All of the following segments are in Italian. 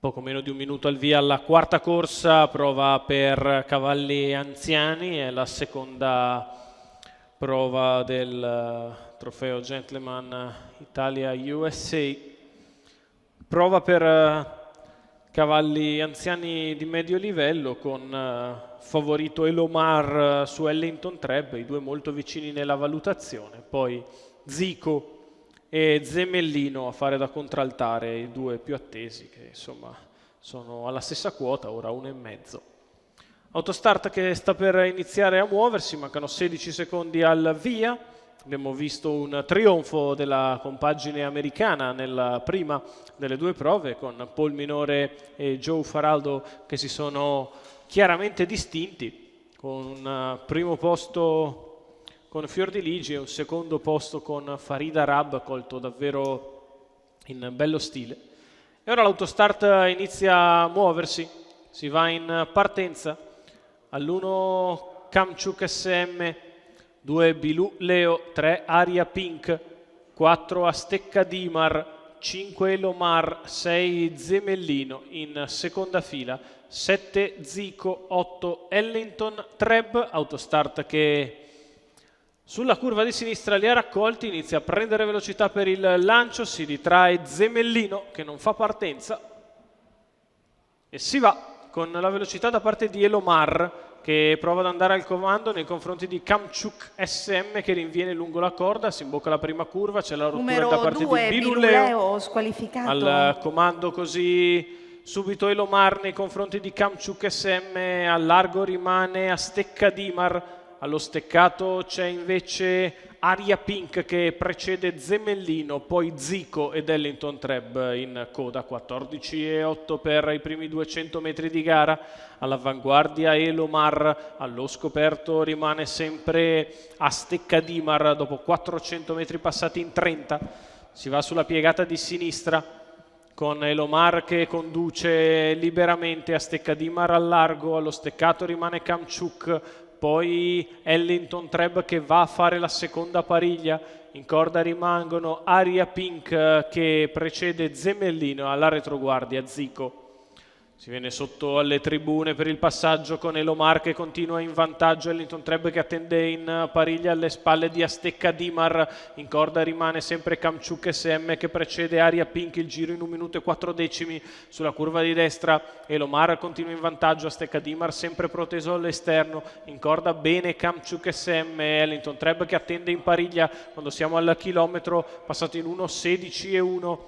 Poco meno di un minuto al via alla quarta corsa, prova per cavalli anziani, è la seconda prova del trofeo Gentleman Italia USA. Prova per cavalli anziani di medio livello con favorito Elomar su Ellington Treb, i due molto vicini nella valutazione, poi Zico e Zemellino a fare da contraltare, i due più attesi che insomma sono alla stessa quota, ora 1,5. Autostart che sta per iniziare a muoversi, mancano 16 secondi al via. Abbiamo visto un trionfo della compagine americana nella prima delle due prove con Paul Minore e Joe Faraldo che si sono chiaramente distinti, con un primo posto con Fiordiligi e un secondo posto con Farid Arab, colto davvero in bello stile. E ora l'autostart inizia a muoversi, si va in partenza, all'1 Kamchuk SM, 2 Bilou Leo, 3 Aria Pink, 4 Astecca Dimar, 5 Elomar, 6 Zemellino in seconda fila, 7 Zico, 8 Ellington Treb, autostart che sulla curva di sinistra li ha raccolti, inizia a prendere velocità per il lancio, si ritrae Zemellino che non fa partenza e si va con la velocità da parte di Elomar che prova ad andare al comando nei confronti di Kamchuk SM che rinviene lungo la corda, si imbocca la prima curva, c'è la rottura da parte di Bilou Leo squalificato al comando, così subito Elomar nei confronti di Kamchuk SM, al largo rimane Astecca Dimar. Allo steccato c'è invece Aria Pink che precede Zemellino, poi Zico ed Ellington Treb in coda, 14,8 per i primi 200 metri di gara. All'avanguardia Elomar, allo scoperto rimane sempre Astecca Dimar dopo 400 metri passati in 30. Si va sulla piegata di sinistra con Elomar che conduce liberamente, Astecca Dimar al largo, allo steccato rimane Kamchuk, poi Ellington Treb che va a fare la seconda pariglia, in corda rimangono Aria Pink che precede Zemellino, alla retroguardia Zico. Si viene sotto alle tribune per il passaggio con Elomar che continua in vantaggio, Ellington Treb che attende in pariglia alle spalle di Astecca Dimar, in corda rimane sempre Kamchuk SM che precede Aria Pink, il giro in 1 minuto e 4 decimi sulla curva di destra. Elomar continua in vantaggio, Astecca Dimar sempre proteso all'esterno, in corda bene Kamchuk SM, Ellington Treb che attende in pariglia quando siamo al chilometro, passato in 1:16,1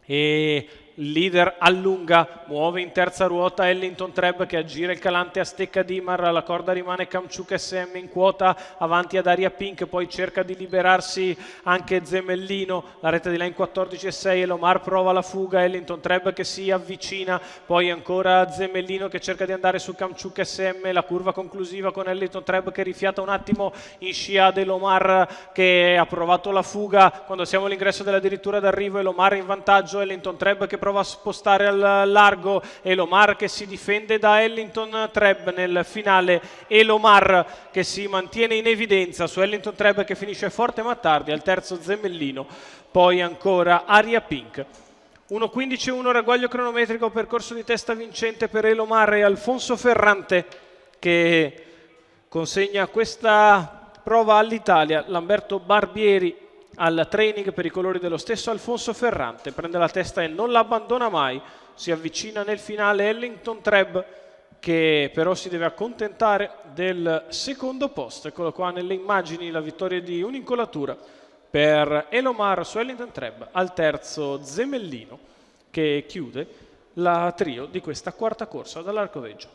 e leader allunga, muove in terza ruota Ellington Treb che aggira il calante Astecca Dimar, alla corda rimane Kamchuk SM in quota avanti ad Aria Pink, poi cerca di liberarsi anche Zemellino, la rete di là in 14,6, Elomar prova la fuga, Ellington Treb che si avvicina, poi ancora Zemellino che cerca di andare su Kamchuk SM, la curva conclusiva con Ellington Treb che rifiata un attimo in scia ad Elomar che ha provato la fuga, quando siamo all'ingresso della dirittura d'arrivo Elomar in vantaggio, Ellington Treb che prova a spostare al largo, Elomar che si difende da Ellington Treb nel finale, Elomar che si mantiene in evidenza su Ellington Treb che finisce forte ma tardi, al terzo Zemellino, poi ancora Aria Pink. 1:15,1 ragguaglio cronometrico, percorso di testa vincente per Elomar e Alfonso Ferrante che consegna questa prova all'Italia. Lamberto Barbieri al training per i colori dello stesso Alfonso Ferrante, prende la testa e non la abbandona mai, si avvicina nel finale Ellington Treb che però si deve accontentare del secondo posto. Eccolo qua nelle immagini, la vittoria di un'incolatura per Elomar su Ellington Treb, al terzo Zemellino che chiude la trio di questa quarta corsa dall'Arcoveggio.